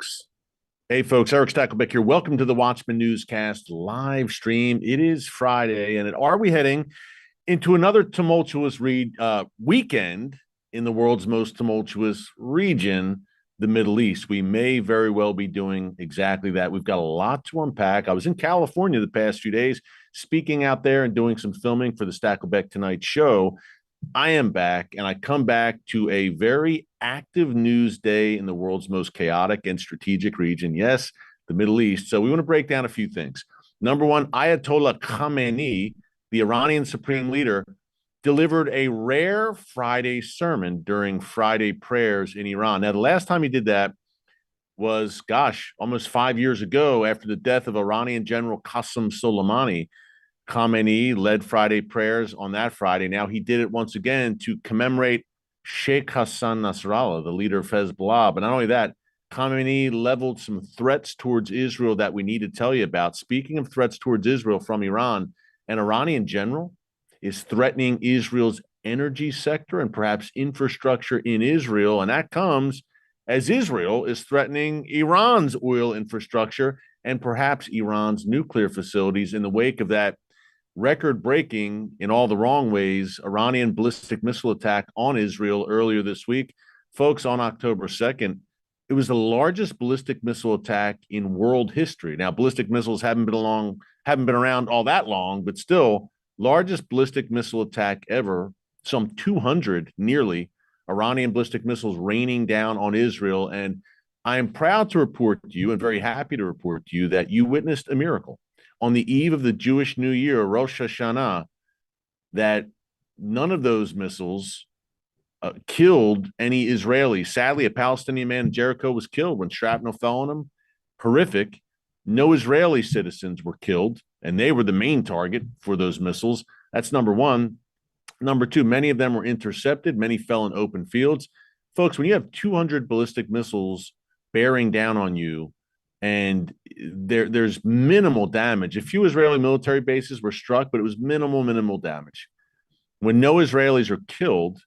folks. Hey, folks. Erick Stakelbeck here. Welcome to the Watchman Newscast live stream. It is Friday, and are we heading into another tumultuous weekend in the world's most tumultuous region, the Middle East? We may very well be doing exactly that. We've got a lot to unpack. I was in California the past few days, speaking out there and doing some filming for the Stakelbeck Tonight show. I am back, and I come back to a very active news day in the world's most chaotic and strategic region. Yes, the Middle East. So we want to break down a few things. Number one, Ayatollah Khamenei, the Iranian supreme leader, delivered a rare Friday sermon during Friday prayers in Iran. Now, the last time he did that was, almost 5 years ago, after the death of Iranian General Qasem Soleimani. Khamenei led Friday prayers on that Friday. Now he did it once again to commemorate Sheikh Hassan Nasrallah, the leader of Hezbollah. But not only that, Khamenei leveled some threats towards Israel that we need to tell you about. Speaking of threats towards Israel from Iran, an Iranian general is threatening Israel's energy sector and perhaps infrastructure in Israel. And that comes as Israel is threatening Iran's oil infrastructure and perhaps Iran's nuclear facilities in the wake of that record-breaking, in all the wrong ways, Iranian ballistic missile attack on Israel earlier this week. Folks, on October 2nd, it was the largest ballistic missile attack in world history. Now, ballistic missiles haven't been around all that long, but still, largest ballistic missile attack ever, some 200 nearly Iranian ballistic missiles raining down on Israel. And I am proud to report to you, and very happy to report to you, that you witnessed a miracle on the eve of the Jewish New Year, Rosh Hashanah, that none of those missiles killed any Israelis. Sadly, a Palestinian man in Jericho was killed when shrapnel fell on him. Horrific. No Israeli citizens were killed, and they were the main target for those missiles. That's number one. Number two, many of them were intercepted. Many fell in open fields. Folks, when you have 200 ballistic missiles bearing down on you, and there's minimal damage. A few Israeli military bases were struck, but it was minimal damage. When no Israelis are killed,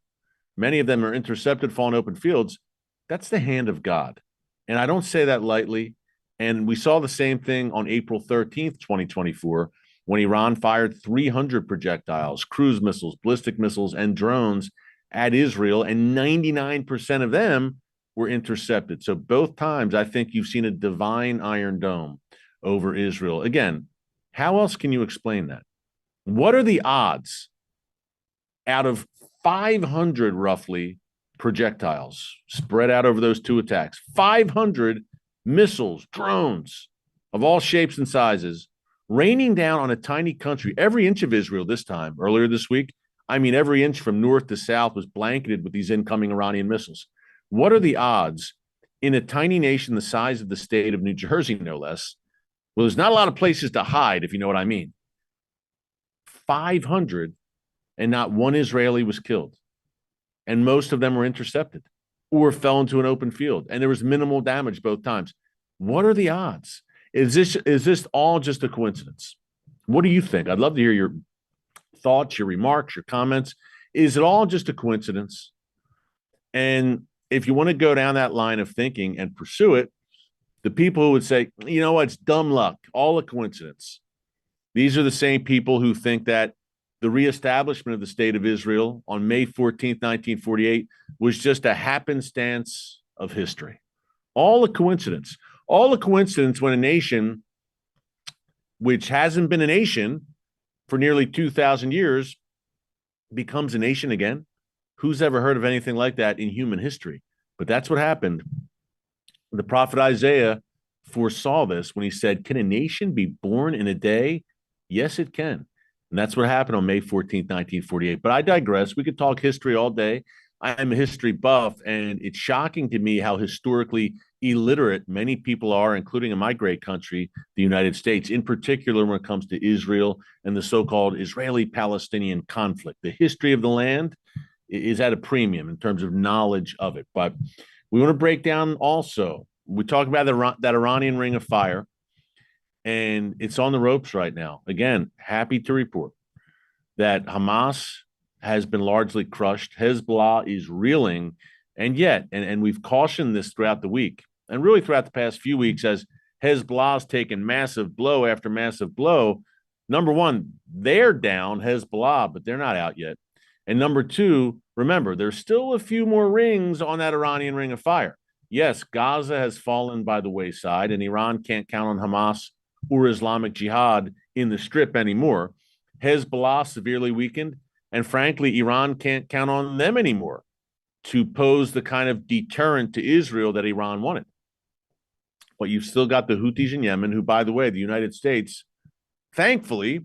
many of them are intercepted, fall in open fields. That's the hand of God. And I don't say that lightly. And we saw the same thing on April 13th, 2024, when Iran fired 300 projectiles, cruise missiles, ballistic missiles, and drones at Israel, and 99% of them were intercepted. So both times, I think you've seen a divine Iron Dome over Israel. Again, how else can you explain that? What are the odds out of 500 roughly projectiles spread out over those two attacks? 500 missiles, drones of all shapes and sizes, raining down on a tiny country. Every inch of Israel this time, earlier this week, I mean, every inch from north to south was blanketed with these incoming Iranian missiles. What are the odds in a tiny nation the size of the state of New Jersey, no less? Well, there's not a lot of places to hide, if you know what I mean. 500, and not one Israeli was killed. And most of them were intercepted or fell into an open field. And there was minimal damage both times. What are the odds? Is this all just a coincidence? What do you think? I'd love to hear your thoughts, your remarks, your comments. Is it all just a coincidence? And if you want to go down that line of thinking and pursue it, the people who would say, you know what, it's dumb luck, all a coincidence. These are the same people who think that the reestablishment of the state of Israel on May 14th, 1948 was just a happenstance of history. All a coincidence. All a coincidence when a nation, which hasn't been a nation for nearly 2,000 years, becomes a nation again. Who's ever heard of anything like that in human history? But that's what happened. The prophet Isaiah foresaw this when he said, can a nation be born in a day? Yes, it can. And that's what happened on May 14th, 1948. But I digress. We could talk history all day. I am a history buff, and it's shocking to me how historically illiterate many people are, including in my great country, the United States, in particular when it comes to Israel and the so-called Israeli-Palestinian conflict. The history of the land is at a premium in terms of knowledge of it. But we want to break down also, we talk about that Iranian ring of fire, and it's on the ropes right now. Again, happy to report that Hamas has been largely crushed. Hezbollah is reeling. And yet, and we've cautioned this throughout the week, and really throughout the past few weeks, as Hezbollah's taken massive blow after massive blow. Number one, they're down, Hezbollah, but they're not out yet. And number two, remember, there's still a few more rings on that Iranian ring of fire. Yes, Gaza has fallen by the wayside, and Iran can't count on Hamas or Islamic Jihad in the Strip anymore. Hezbollah severely weakened, and frankly, Iran can't count on them anymore to pose the kind of deterrent to Israel that Iran wanted. But you've still got the Houthis in Yemen, who, by the way, the United States, thankfully,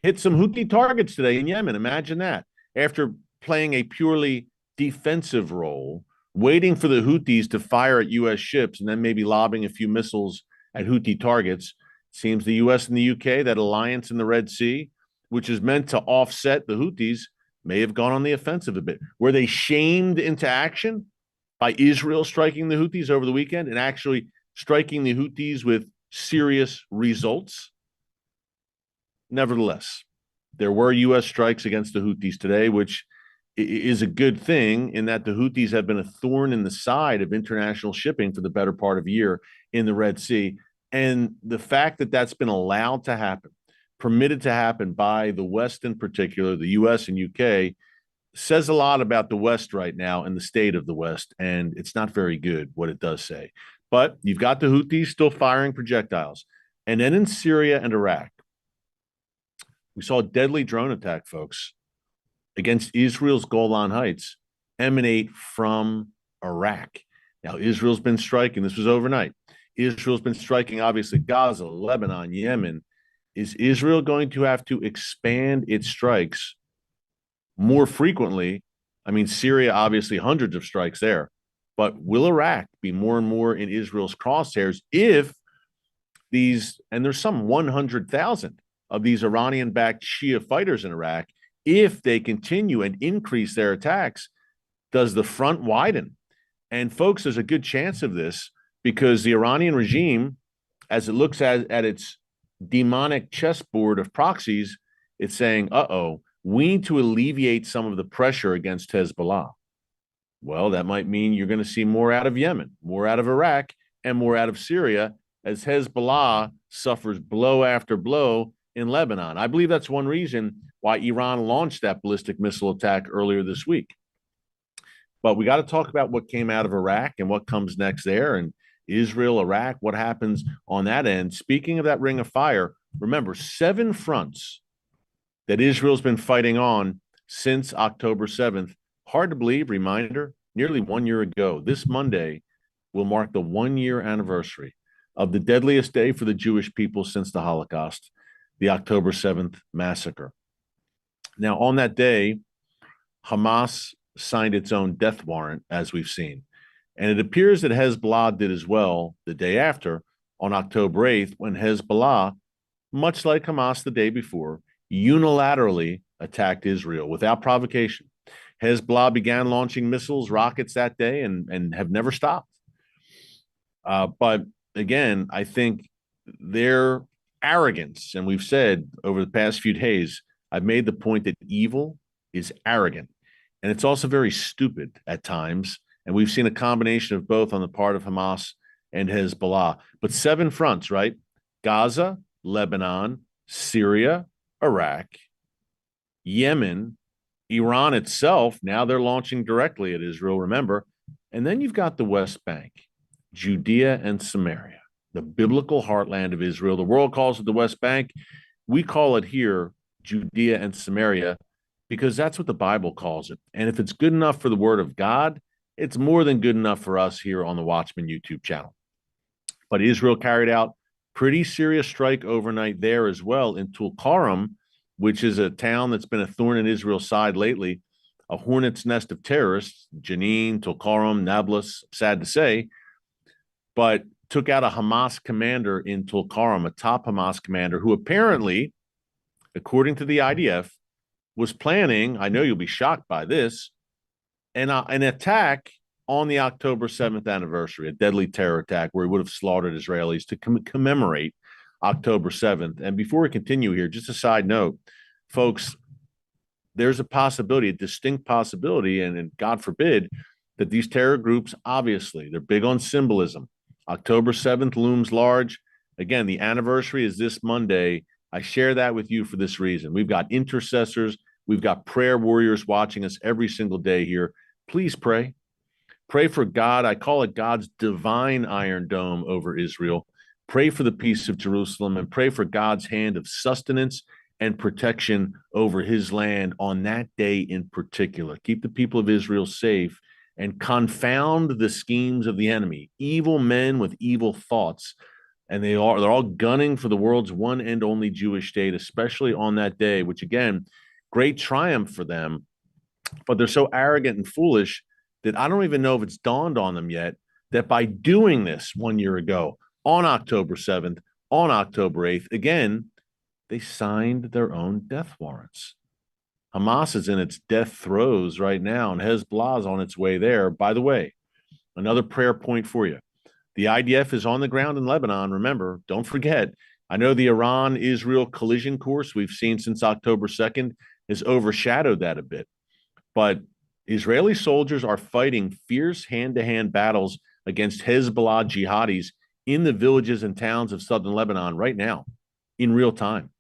hit some Houthi targets today in Yemen. Imagine that. After playing a purely defensive role, waiting for the Houthis to fire at U.S. ships and then maybe lobbing a few missiles at Houthi targets, seems the U.S. and the U.K., that alliance in the Red Sea, which is meant to offset the Houthis, may have gone on the offensive a bit. Were they shamed into action by Israel striking the Houthis over the weekend and actually striking the Houthis with serious results? Nevertheless, there were U.S. strikes against the Houthis today, which is a good thing in that the Houthis have been a thorn in the side of international shipping for the better part of a year in the Red Sea. And the fact that that's been allowed to happen, permitted to happen by the West in particular, the U.S. and U.K., says a lot about the West right now and the state of the West. And it's not very good what it does say. But you've got the Houthis still firing projectiles. And then in Syria and Iraq, we saw a deadly drone attack, folks, against Israel's Golan Heights emanate from Iraq. Now, Israel's been striking. This was overnight. Israel's been striking, obviously, Gaza, Lebanon, Yemen. Is Israel going to have to expand its strikes more frequently? I mean, Syria, obviously, hundreds of strikes there. But will Iraq be more and more in Israel's crosshairs if these, and there's some 100,000 of these Iranian-backed Shia fighters in Iraq, if they continue and increase their attacks, does the front widen? And folks, there's a good chance of this because the Iranian regime, as it looks at its demonic chessboard of proxies, it's saying, we need to alleviate some of the pressure against Hezbollah. Well, that might mean you're going to see more out of Yemen, more out of Iraq, and more out of Syria as Hezbollah suffers blow after blow in Lebanon. I believe that's one reason why Iran launched that ballistic missile attack earlier this week. But we got to talk about what came out of Iraq and what comes next there, and Israel, Iraq, what happens on that end. Speaking of that ring of fire, remember, 7 fronts that Israel's been fighting on since October 7th. Hard to believe, reminder, nearly 1 year ago. This Monday will mark the 1-year anniversary of the deadliest day for the Jewish people since the Holocaust, the October 7th massacre. Now, on that day, Hamas signed its own death warrant, as we've seen. And it appears that Hezbollah did as well the day after, on October 8th, when Hezbollah, much like Hamas the day before, unilaterally attacked Israel without provocation. Hezbollah began launching missiles, rockets that day and have never stopped. But again, I think their arrogance, and we've said over the past few days, I've made the point that evil is arrogant. And it's also very stupid at times. And we've seen a combination of both on the part of Hamas and Hezbollah. But 7 fronts, right? Gaza, Lebanon, Syria, Iraq, Yemen, Iran itself. Now they're launching directly at Israel, remember. And then you've got the West Bank, Judea and Samaria, the biblical heartland of Israel. The world calls it the West Bank. We call it here Judea and Samaria because that's what the Bible calls it. And if it's good enough for the word of God, it's more than good enough for us here on the Watchman YouTube channel. But Israel carried out pretty serious strike overnight there as well in Tulkarm, which is a town that's been a thorn in Israel's side lately, a hornet's nest of terrorists, Jenin, Tulkarm, Nablus, sad to say, but took out a Hamas commander in Tulkarm, a top Hamas commander who apparently, according to the IDF, was planning, I know you'll be shocked by this, an attack on the October 7th anniversary, a deadly terror attack where he would have slaughtered Israelis to commemorate October 7th. And before we continue here, just a side note, folks, there's a possibility, a distinct possibility, and God forbid, that these terror groups, obviously, they're big on symbolism. October 7th looms large. Again, the anniversary is this Monday. I share that with you for this reason. We've got intercessors, we've got prayer warriors watching us every single day here. Please pray. Pray for God. I call it God's divine Iron Dome over Israel. Pray for the peace of Jerusalem and pray for God's hand of sustenance and protection over his land on that day in particular. Keep the people of Israel safe and confound the schemes of the enemy, evil men with evil thoughts. And they're all gunning for the world's one and only Jewish state, especially on that day, which again, great triumph for them. But they're so arrogant and foolish that I don't even know if it's dawned on them yet that by doing this 1 year ago, on October 7th, on October 8th, again, they signed their own death warrants. Hamas is in its death throes right now, and Hezbollah is on its way there. By the way, another prayer point for you. The IDF is on the ground in Lebanon. Remember, don't forget. I know the Iran-Israel collision course we've seen since October 2nd has overshadowed that a bit. But Israeli soldiers are fighting fierce hand-to-hand battles against Hezbollah jihadis in the villages and towns of southern Lebanon right now, in real time.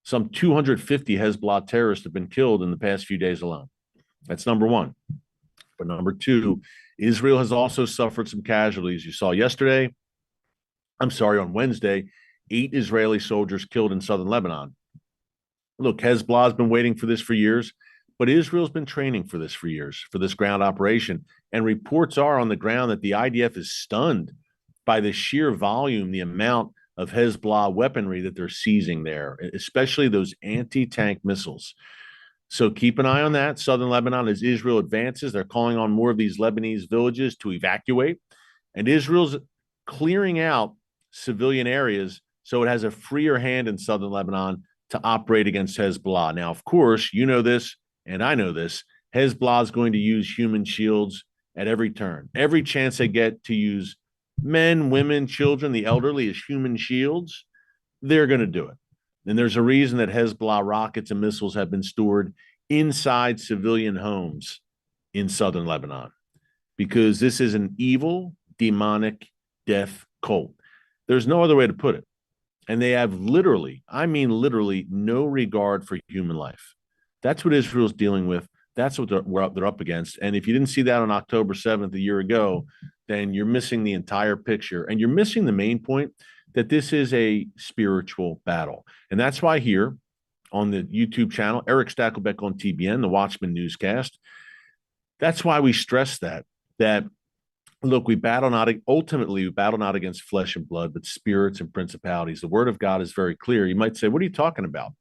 Some 250 Hezbollah terrorists have been killed in the past few days alone. That's number one. But number two, Israel has also suffered some casualties. You saw on Wednesday, 8 Israeli soldiers killed in southern Lebanon. Look, Hezbollah has been waiting for this for years, but Israel's been training for this for years, for this ground operation. And reports are on the ground that the IDF is stunned by the sheer volume, the amount of Hezbollah weaponry that they're seizing there, especially those anti-tank missiles. So keep an eye on that. Southern Lebanon, as Israel advances, they're calling on more of these Lebanese villages to evacuate. And Israel's clearing out civilian areas so it has a freer hand in southern Lebanon to operate against Hezbollah. Now, of course, you know this, and I know this. Hezbollah is going to use human shields at every turn. Every chance they get to use men, women, children, the elderly as human shields, they're going to do it. And there's a reason that Hezbollah rockets and missiles have been stored inside civilian homes in southern Lebanon, because this is an evil, demonic death cult. There's no other way to put it. And they have literally, I mean literally, no regard for human life. That's what Israel's dealing with. That's what they're up against. And if you didn't see that on October 7th a year ago, then you're missing the entire picture. And you're missing the main point that this is a spiritual battle. And that's why here on the YouTube channel, Erick Stakelbeck on TBN, the Watchman Newscast, that's why we stress that look, we battle not against flesh and blood, but spirits and principalities. The word of God is very clear. You might say, what are you talking about?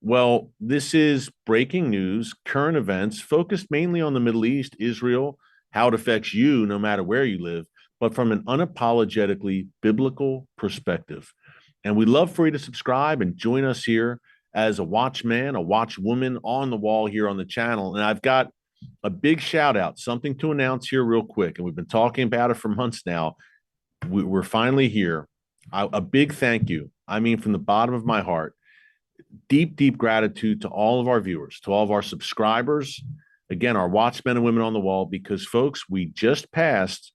Well, this is breaking news, current events, focused mainly on the Middle East, Israel, how it affects you no matter where you live, but from an unapologetically biblical perspective. And we'd love for you to subscribe and join us here as a watchman, a watchwoman on the wall here on the channel. And I've got a big shout out, something to announce here real quick. And we've been talking about it for months now. We're finally here. A big thank you. I mean, from the bottom of my heart, deep, deep gratitude to all of our viewers, to all of our subscribers, again, our watchmen and women on the wall, because folks, we just passed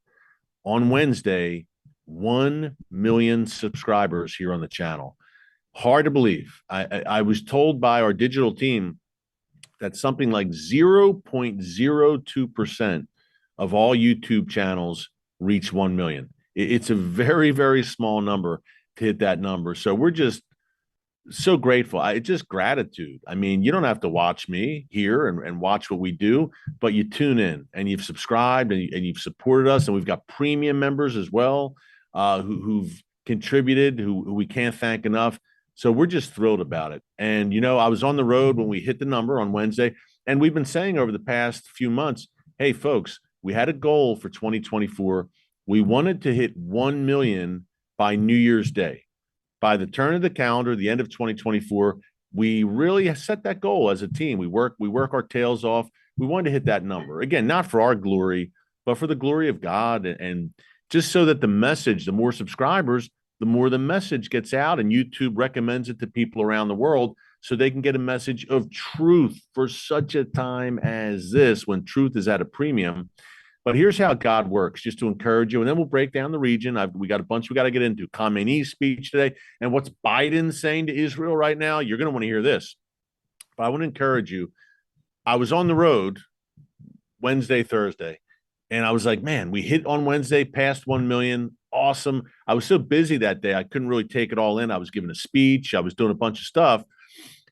on Wednesday 1 million subscribers here on the channel. Hard to believe. I was told by our digital team that something like 0.02% of all YouTube channels reach 1 million. It's a very, very small number to hit that number. So we're just so grateful. It's just gratitude. I mean, you don't have to watch me here and watch what we do, but you tune in and you've subscribed and you've supported us. And we've got premium members as well who've contributed, who we can't thank enough. So we're just thrilled about it. And, you know, I was on the road when we hit the number on Wednesday, and we've been saying over the past few months, hey, folks, we had a goal for 2024. We wanted to hit 1 million by New Year's Day. By the turn of the calendar, the end of 2024, we really set that goal as a team. We work our tails off. We wanted to hit that number. Again, not for our glory, but for the glory of God, and just so that the message, the more subscribers, the more the message gets out, and YouTube recommends it to people around the world so they can get a message of truth for such a time as this, when truth is at a premium. But here's how God works, just to encourage you. And then we'll break down the region. We got a bunch we got to get into. Khamenei's speech today. And what's Biden saying to Israel right now? You're going to want to hear this. But I want to encourage you. I was on the road Wednesday, Thursday, and I was like, man, we hit on Wednesday, past 1 million. Awesome. I was so busy that day, I couldn't really take it all in. I was giving a speech. I was doing a bunch of stuff.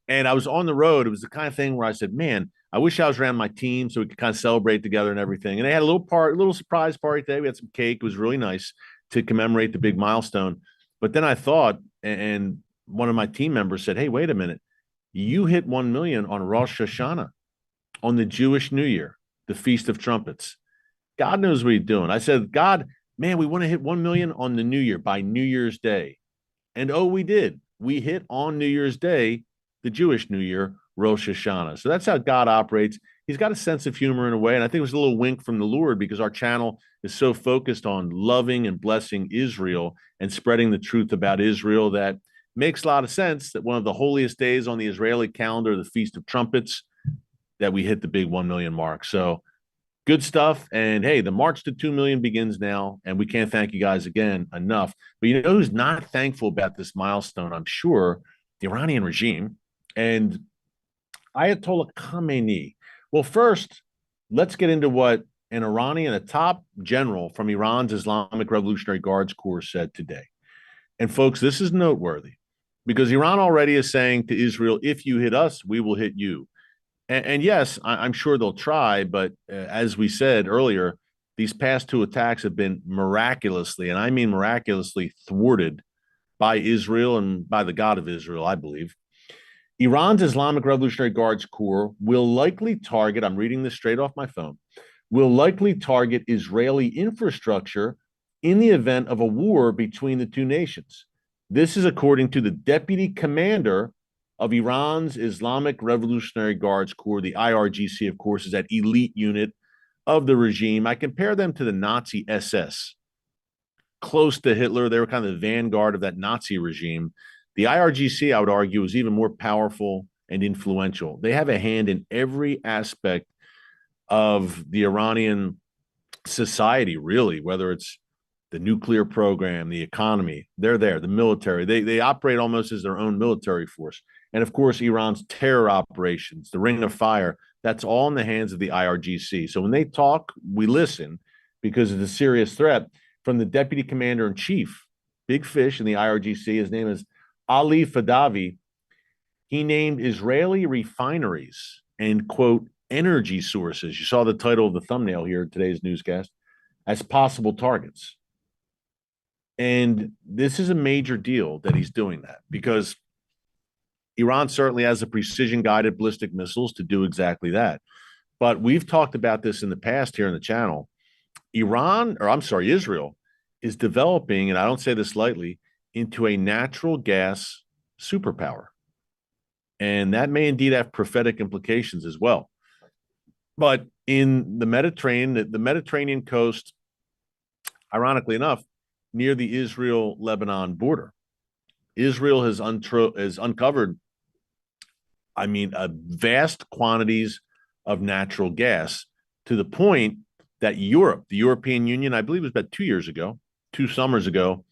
And I was on the road. It was the kind of thing where I said, man, I wish I was around my team so we could kind of celebrate together and everything. And they had a little surprise party today. We had some cake. It was really nice to commemorate the big milestone. But then I thought, and one of my team members said, hey, wait a minute. You hit 1 million on Rosh Hashanah, on the Jewish New Year, the Feast of Trumpets. God knows what he's doing. I said, God, man, we want to hit 1 million on the New Year by New Year's Day. And oh, we did. We hit on New Year's Day, the Jewish New Year, Rosh Hashanah. So that's how God operates. He's got a sense of humor in a way. And I think it was a little wink from the Lord because our channel is so focused on loving and blessing Israel and spreading the truth about Israel that makes a lot of sense that one of the holiest days on the Israeli calendar, the Feast of Trumpets, that we hit the big 1 million mark. So good stuff. And hey, the march to 2 million begins now. And we can't thank you guys again enough. But you know who's not thankful about this milestone? I'm sure the Iranian regime and Ayatollah Khamenei. Well, first, let's get into what an Iranian, a top general from Iran's Islamic Revolutionary Guards Corps said today. And folks, this is noteworthy because Iran already is saying to Israel, if you hit us, we will hit you. And yes, I'm sure they'll try, but as we said earlier, these past two attacks have been miraculously, and I mean miraculously, thwarted by Israel and by the God of Israel, I believe. Iran's Islamic Revolutionary Guards Corps will likely target, I'm reading this straight off my phone, will likely target Israeli infrastructure in the event of a war between the two nations. This is according to the deputy commander of Iran's Islamic Revolutionary Guards Corps. The IRGC, of course, is that elite unit of the regime. I compare them to the Nazi SS. Close to Hitler, they were kind of the vanguard of that Nazi regime. The IRGC, I would argue, is even more powerful and influential. They have a hand in every aspect of the Iranian society, really, whether it's the nuclear program, the economy, they're there, the military. They operate almost as their own military force. And of course, Iran's terror operations, the Ring of Fire, that's all in the hands of the IRGC. So when they talk, we listen because it's a serious threat from the deputy commander in chief, big fish in the IRGC. His name is Ali Fadavi. He named Israeli refineries and, quote, energy sources. You saw the title of the thumbnail here in today's newscast as possible targets. And this is a major deal that he's doing that because Iran certainly has the precision-guided ballistic missiles to do exactly that. But we've talked about this in the past here in the channel. Israel is developing, and I don't say this lightly, into a natural gas superpower. And that may indeed have prophetic implications as well. But in the Mediterranean coast, ironically enough, near the Israel-Lebanon border, Israel has uncovered, vast quantities of natural gas to the point that Europe, the European Union, I believe it was about 2 summers ago,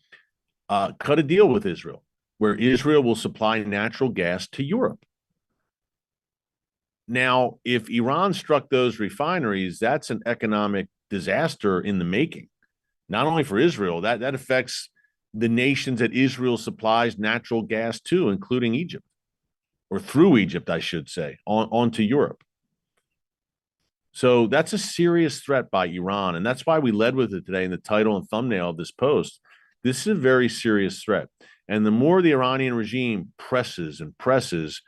cut a deal with Israel where Israel will supply natural gas to Europe. Now, if Iran struck those refineries, that's an economic disaster in the making, not only for Israel, that affects the nations that Israel supplies natural gas to, including Egypt, or through Egypt, I should say, onto Europe. So that's a serious threat by Iran, and that's why we led with it today in the title and thumbnail of this post. This is a very serious threat. And the more the Iranian regime presses and presses,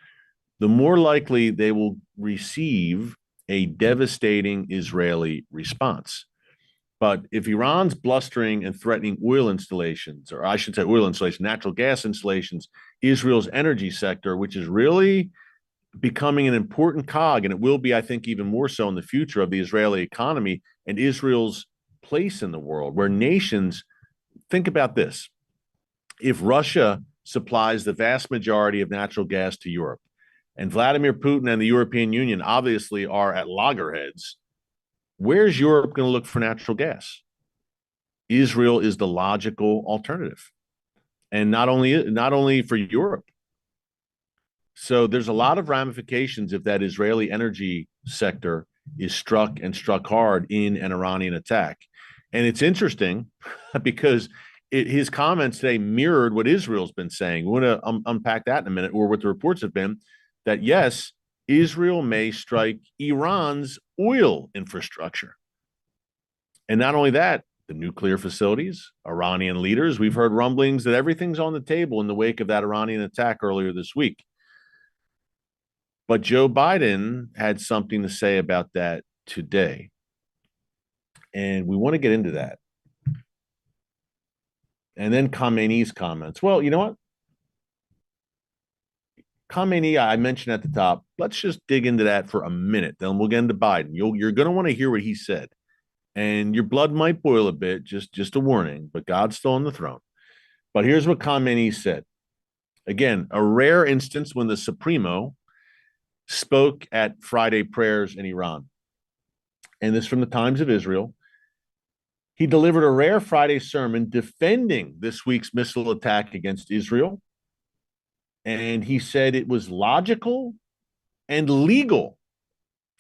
the more likely they will receive a devastating Israeli response. But if Iran's blustering and threatening oil installations, or I should say natural gas installations, Israel's energy sector, which is really becoming an important cog, and it will be, I think, even more so in the future of the Israeli economy and Israel's place in the world, where nations, think about this. If Russia supplies the vast majority of natural gas to Europe, and Vladimir Putin and the European Union obviously are at loggerheads, Where's Europe going to look for natural gas? Israel is the logical alternative, and not only for Europe. So there's a lot of ramifications if that Israeli energy sector is struck and struck hard in an Iranian attack. And it's interesting because his comments today mirrored what Israel's been saying. We want to unpack that in a minute, or what the reports have been, that yes, Israel may strike Iran's oil infrastructure. And not only that, the nuclear facilities, Iranian leaders, we've heard rumblings that everything's on the table in the wake of that Iranian attack earlier this week. But Joe Biden had something to say about that today. And we want to get into that. And then Khamenei's comments. Well, you know what? Khamenei, I mentioned at the top. Let's just dig into that for a minute. Then we'll get into Biden. You're going to want to hear what he said. And your blood might boil a bit, just a warning, but God's still on the throne. But here's what Khamenei said. Again, a rare instance when the Supremo spoke at Friday prayers in Iran. And this from the Times of Israel. He delivered a rare Friday sermon defending this week's missile attack against Israel. And he said it was logical and legal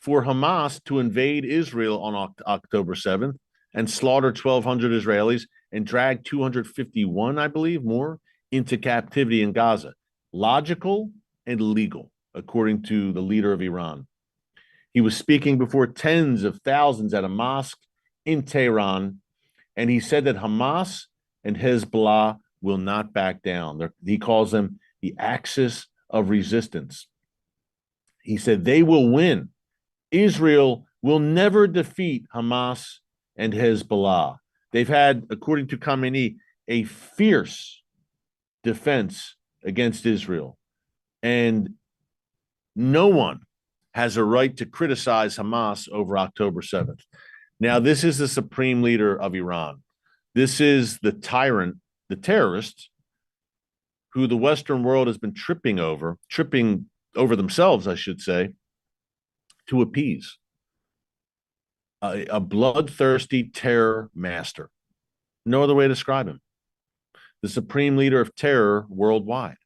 for Hamas to invade Israel on October 7th and slaughter 1,200 Israelis and drag 251, I believe, more into captivity in Gaza. Logical and legal, according to the leader of Iran. He was speaking before tens of thousands at a mosque in Tehran, and he said that Hamas and Hezbollah will not back down. He calls them the axis of resistance. He said they will win. Israel will never defeat Hamas and Hezbollah. They've had, according to Khamenei, a fierce defense against Israel. And no one has a right to criticize Hamas over October 7th. Now, this is the supreme leader of Iran. This is the tyrant, the terrorist, who the Western world has been tripping over themselves, I should say, to appease. A bloodthirsty terror master. No other way to describe him. The supreme leader of terror worldwide.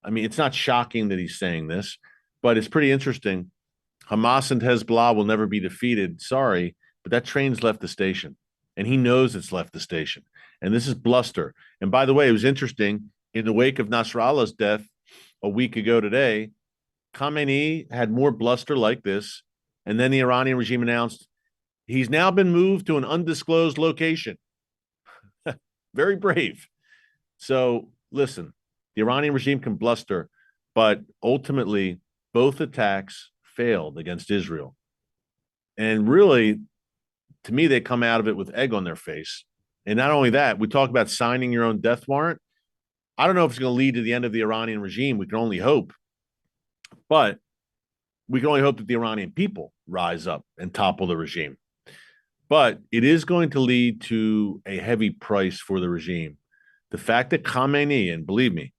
I mean, it's not shocking that he's saying this, but it's pretty interesting. Hamas and Hezbollah will never be defeated. Sorry, but that train's left the station, and he knows it's left the station. And this is bluster. And by the way, it was interesting. In the wake of Nasrallah's death a week ago today, Khamenei had more bluster like this, and then the Iranian regime announced he's now been moved to an undisclosed location. Very brave. So listen, the Iranian regime can bluster, but ultimately both attacks failed against Israel. And really, to me, they come out of it with egg on their face. And not only that, we talk about signing your own death warrant. I don't know if it's going to lead to the end of the Iranian regime. We can only hope. But we can only hope that the Iranian people rise up and topple the regime. But it is going to lead to a heavy price for the regime. The fact that Khamenei, and believe me,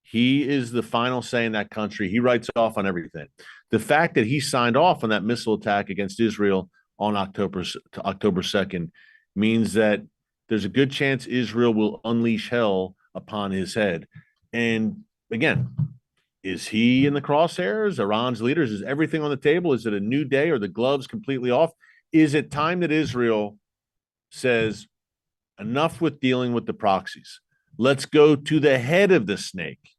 he is the final say in that country. He writes off on everything. The fact that he signed off on that missile attack against Israel on October 2nd means that there's a good chance Israel will unleash hell upon his head. And again, is he in the crosshairs? Iran's leaders? Is everything on the table? Is it a new day? Or the gloves completely off? Is it time that Israel says, enough with dealing with the proxies? Let's go to the head of the snake,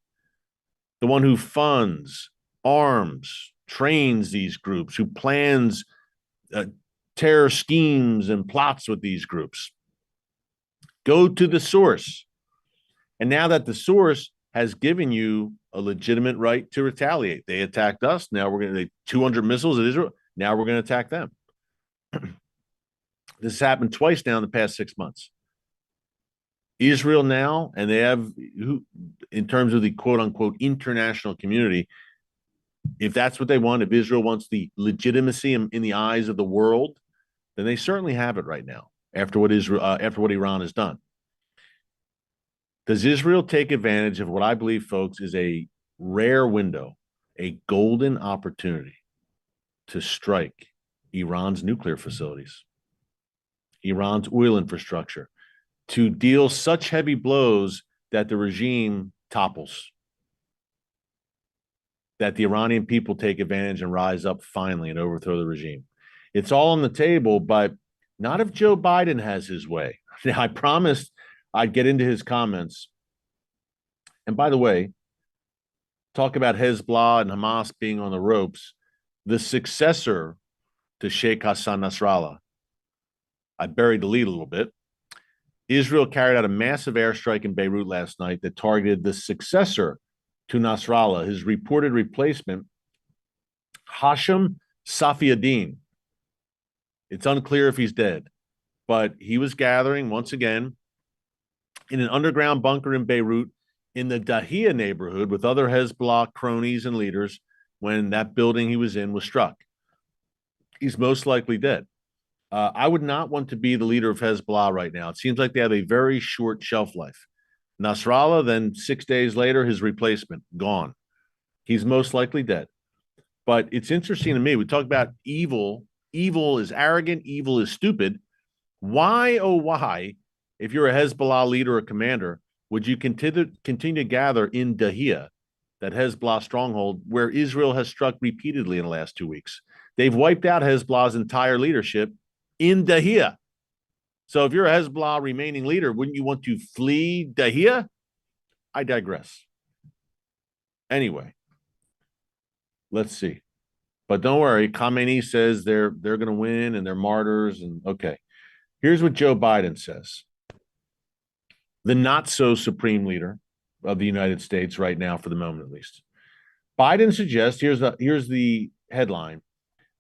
the one who funds, arms, trains these groups, who plans terror schemes and plots with these groups. Go to the source. And now that the source has given you a legitimate right to retaliate, they attacked us. Now we're going to 200 missiles at Israel. Now we're going to attack them. This has happened twice now in the past 6 months. Israel now, and they have, in terms of the quote unquote international community, if that's what they want, if Israel wants the legitimacy in the eyes of the world, then they certainly have it right now after what Iran has done. Does Israel take advantage of what I believe, folks, is a rare window, a golden opportunity to strike Iran's nuclear facilities, Iran's oil infrastructure, to deal such heavy blows that the regime topples, that the Iranian people take advantage and rise up finally and overthrow the regime. It's all on the table, but not if Joe Biden has his way. Now, I promised I'd get into his comments. And by the way, talk about Hezbollah and Hamas being on the ropes. The successor to Sheikh Hassan Nasrallah, I buried the lead a little bit. Israel carried out a massive airstrike in Beirut last night that targeted the successor to Nasrallah, his reported replacement, Hashem Safiuddin. It's unclear if he's dead, but he was gathering once again in an underground bunker in Beirut in the Dahia neighborhood with other Hezbollah cronies and leaders when that building he was in was struck. He's most likely dead. I would not want to be the leader of Hezbollah right now. It seems like they have a very short shelf life. Nasrallah, then 6 days later, his replacement, gone. He's most likely dead. But it's interesting to me. We talk about evil. Evil is arrogant. Evil is stupid. Why, oh, why, if you're a Hezbollah leader or commander, would you continue to gather in Dahia, that Hezbollah stronghold, where Israel has struck repeatedly in the last 2 weeks? They've wiped out Hezbollah's entire leadership in Dahia. So if you're a Hezbollah remaining leader, wouldn't you want to flee Dahia? I digress. Anyway, let's see. But don't worry, Khamenei says they're going to win and they're martyrs. And okay, here's what Joe Biden says. The not so supreme leader of the United States right now, for the moment at least. Biden suggests, here's the headline.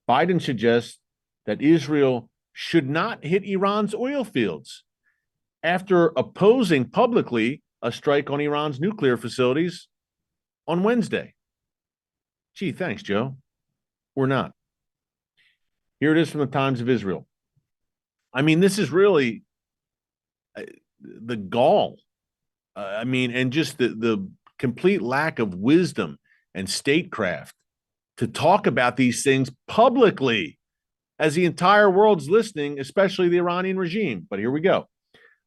Biden suggests that Israel should not hit Iran's oil fields after opposing publicly a strike on Iran's nuclear facilities on Wednesday. Gee, thanks, Joe. We're not. Here it is from the Times of Israel. I mean, this is really the gall. And just the complete lack of wisdom and statecraft to talk about these things publicly as the entire world's listening, especially the Iranian regime. But here we go.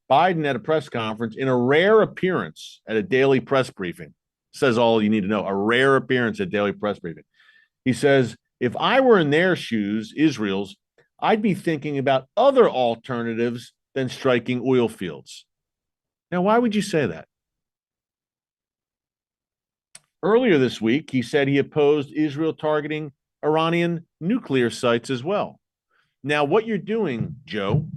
Biden at a press conference, in a rare appearance at a daily press briefing, says all you need to know, a rare appearance at daily press briefing. He says, if I were in their shoes, Israel's, I'd be thinking about other alternatives than striking oil fields. Now, why would you say that? Earlier this week, he said he opposed Israel targeting Iranian nuclear sites as well. Now, what you're doing, Joe,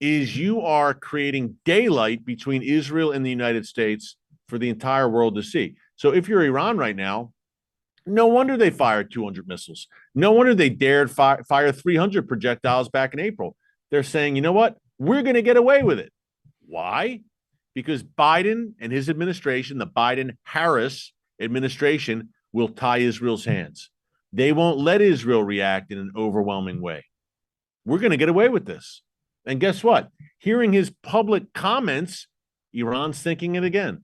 is you are creating daylight between Israel and the United States for the entire world to see. So if you're Iran right now, no wonder they fired 200 missiles. No wonder they dared fire 300 projectiles back in April. They're saying, you know what? We're going to get away with it. Why? Because Biden and his administration, the Biden-Harris administration, will tie Israel's hands. They won't let Israel react in an overwhelming way. We're going to get away with this. And guess what? Hearing his public comments, Iran's thinking it again.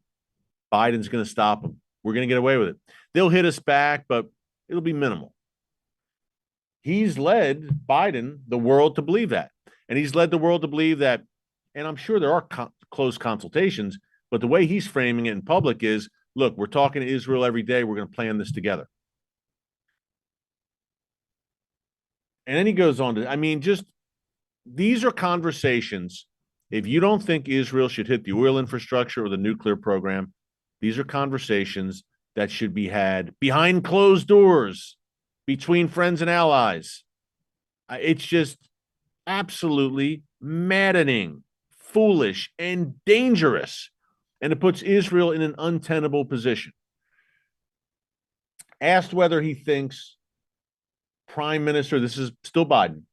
Biden's going to stop them. We're going to get away with it. They'll hit us back, but it'll be minimal. He's led Biden, the world, to believe that. And he's led the world to believe that, and I'm sure there are close consultations, but the way he's framing it in public is, look, we're talking to Israel every day. We're going to plan this together. And then he goes on to, just these are conversations. If you don't think Israel should hit the oil infrastructure or the nuclear program, these are conversations that should be had behind closed doors between friends and allies. It's just absolutely maddening, foolish, and dangerous. And it puts Israel in an untenable position. Asked whether he thinks Prime Minister, this is still Biden,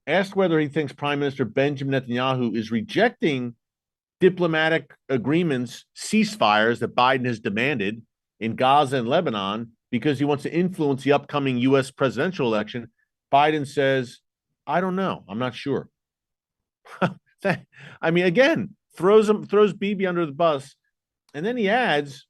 asked whether he thinks Prime Minister Benjamin Netanyahu is rejecting diplomatic agreements, ceasefires that Biden has demanded in Gaza and Lebanon because he wants to influence the upcoming U.S. presidential election. Biden says, I don't know. I'm not sure. Again, throws Bibi under the bus. And then he adds,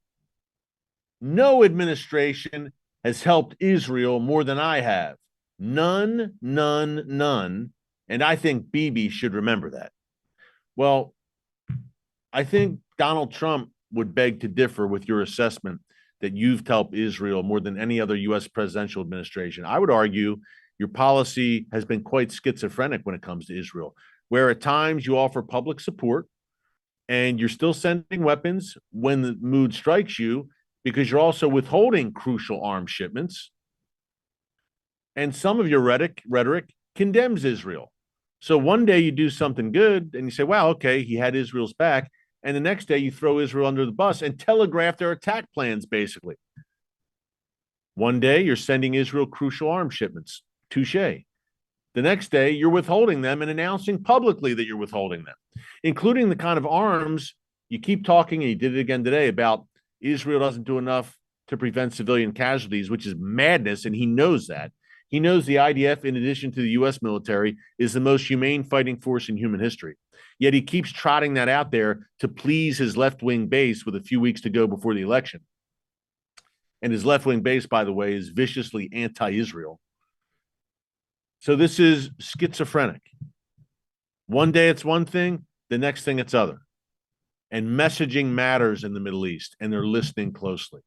no administration has helped Israel more than I have. None, none, none. And I think Bibi should remember that. Well, I think Donald Trump would beg to differ with your assessment that you've helped Israel more than any other U.S. presidential administration. I would argue your policy has been quite schizophrenic when it comes to Israel, where at times you offer public support and you're still sending weapons when the mood strikes you because you're also withholding crucial arms shipments. And some of your rhetoric condemns Israel. So one day you do something good and you say, wow, okay, he had Israel's back. And the next day you throw Israel under the bus and telegraph their attack plans, basically. One day you're sending Israel crucial arms shipments. Touche. The next day you're withholding them and announcing publicly that you're withholding them, including the kind of arms you keep talking, and you did it again today, about Israel doesn't do enough to prevent civilian casualties, which is madness, and he knows that. He knows the IDF, in addition to the U.S. military, is the most humane fighting force in human history. Yet he keeps trotting that out there to please his left-wing base with a few weeks to go before the election. And his left-wing base, by the way, is viciously anti-Israel. So this is schizophrenic. One day it's one thing, the next thing it's other. And messaging matters in the Middle East, and they're listening closely.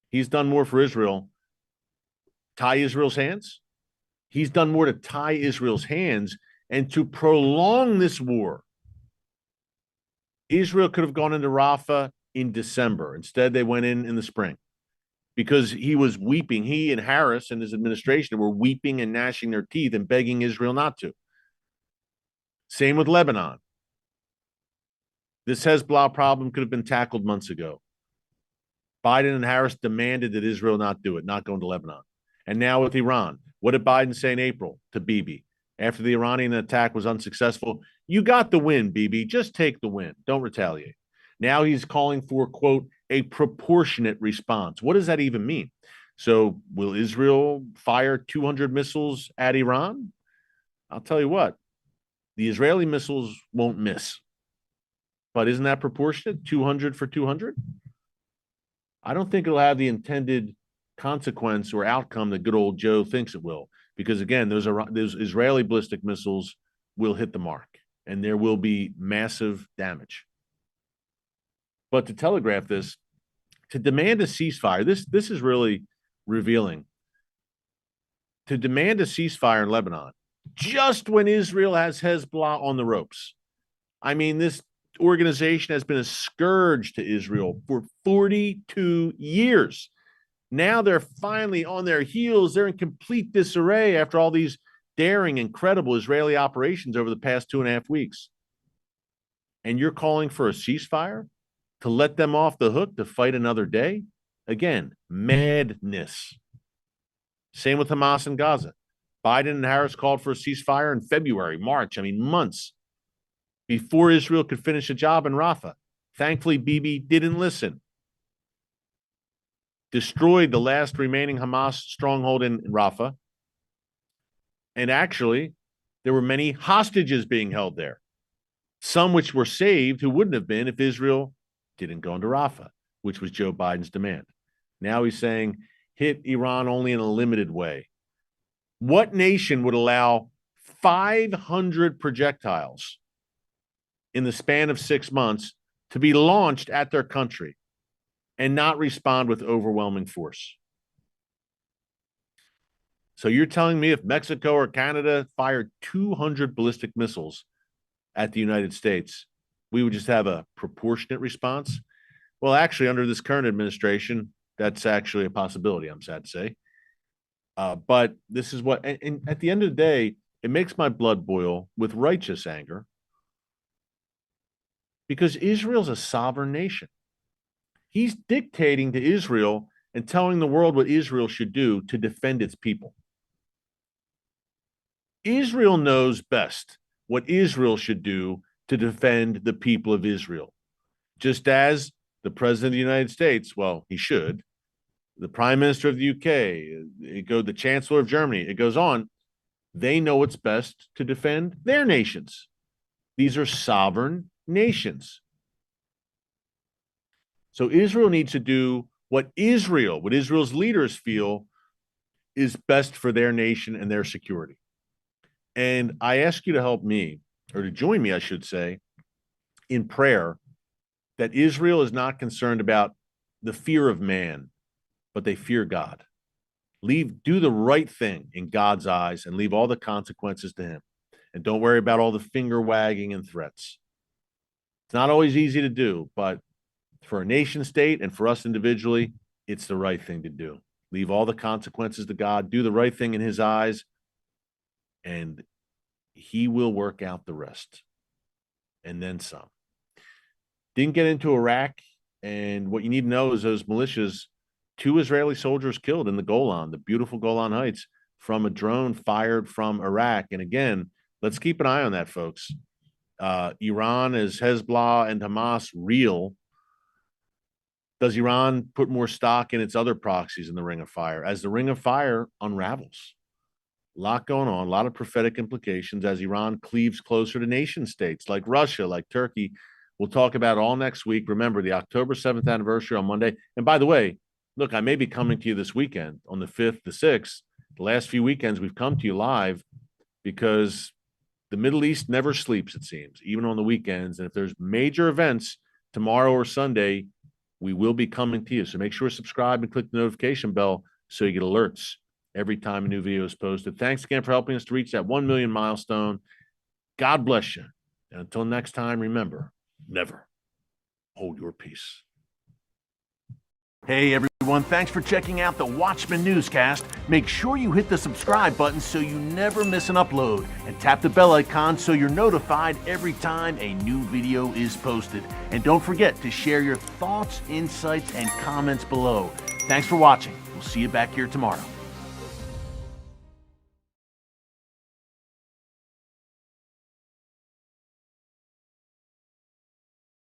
He's done more for Israel. Tie Israel's hands? He's done more to tie Israel's hands and to prolong this war. Israel could have gone into Rafah in December. Instead, they went in the spring because he was weeping. He and Harris and his administration were weeping and gnashing their teeth and begging Israel not to. Same with Lebanon. This Hezbollah problem could have been tackled months ago. Biden and Harris demanded that Israel not do it, not go into Lebanon. And now with Iran, what did Biden say in April to Bibi? After the Iranian attack was unsuccessful, you got the win, Bibi. Just take the win. Don't retaliate. Now he's calling for, quote, a proportionate response. What does that even mean? So will Israel fire 200 missiles at Iran? I'll tell you what, the Israeli missiles won't miss. But isn't that proportionate? 200 for 200? I don't think it'll have the intended consequence or outcome that good old Joe thinks it will. Because again, those Israeli ballistic missiles will hit the mark and there will be massive damage. But to telegraph this, to demand a ceasefire, this is really revealing. To demand a ceasefire in Lebanon, just when Israel has Hezbollah on the ropes. I mean, this organization has been a scourge to Israel for 42 years. Now they're finally on their heels. They're in complete disarray after all these daring, incredible Israeli operations over the past 2.5 weeks. And you're calling for a ceasefire to let them off the hook to fight another day? Again, madness. Same with Hamas and Gaza. Biden and Harris called for a ceasefire in February, March, months before Israel could finish a job in Rafah. Thankfully, Bibi didn't listen. Destroyed the last remaining Hamas stronghold in Rafah. And actually, there were many hostages being held there. Some which were saved who wouldn't have been if Israel didn't go into Rafah, which was Joe Biden's demand. Now he's saying, hit Iran only in a limited way. What nation would allow 500 projectiles in the span of 6 months to be launched at their country and not respond with overwhelming force? So you're telling me if Mexico or Canada fired 200 ballistic missiles at the United States, we would just have a proportionate response? Well, actually, under this current administration, that's actually a possibility, I'm sad to say. But this is what, and at the end of the day, it makes my blood boil with righteous anger because Israel's a sovereign nation. He's dictating to Israel and telling the world what Israel should do to defend its people. Israel knows best what Israel should do to defend the people of Israel, just as the President of the United States, well, he should, the Prime Minister of the UK, the Chancellor of Germany, it goes on. They know what's best to defend their nations. These are sovereign nations. So Israel needs to do what Israel's leaders feel is best for their nation and their security. And I ask you to help me, or to join me, I should say, in prayer that Israel is not concerned about the fear of man, but they fear God. Do the right thing in God's eyes and leave all the consequences to him. And don't worry about all the finger wagging and threats. It's not always easy to do, but for a nation state and for us individually, it's the right thing to do. Leave all the consequences to God, do the right thing in his eyes, and he will work out the rest. And then some. Didn't get into Iraq, and what you need to know is those militias, 2 Israeli soldiers killed in the Golan, the beautiful Golan Heights, from a drone fired from Iraq. And again, let's keep an eye on that, folks. Iran, is Hezbollah and Hamas real? Does Iran put more stock in its other proxies in the Ring of Fire as the Ring of Fire unravels? A lot going on, a lot of prophetic implications as Iran cleaves closer to nation states like Russia, like Turkey. We'll talk about it all next week. Remember, the October 7th anniversary on Monday. And by the way, look, I may be coming to you this weekend on the 5th, the 6th. The last few weekends, we've come to you live because the Middle East never sleeps, it seems, even on the weekends. And if there's major events tomorrow or Sunday, we will be coming to you. So make sure to subscribe and click the notification bell so you get alerts every time a new video is posted. Thanks again for helping us to reach that 1 million milestone. God bless you. And until next time, remember, never hold your peace. Hey, everyone. Thanks for checking out the Watchman Newscast. Make sure you hit the subscribe button so you never miss an upload, and tap the bell icon so you're notified every time a new video is posted. And don't forget to share your thoughts, insights, and comments below. Thanks for watching. We'll see you back here tomorrow.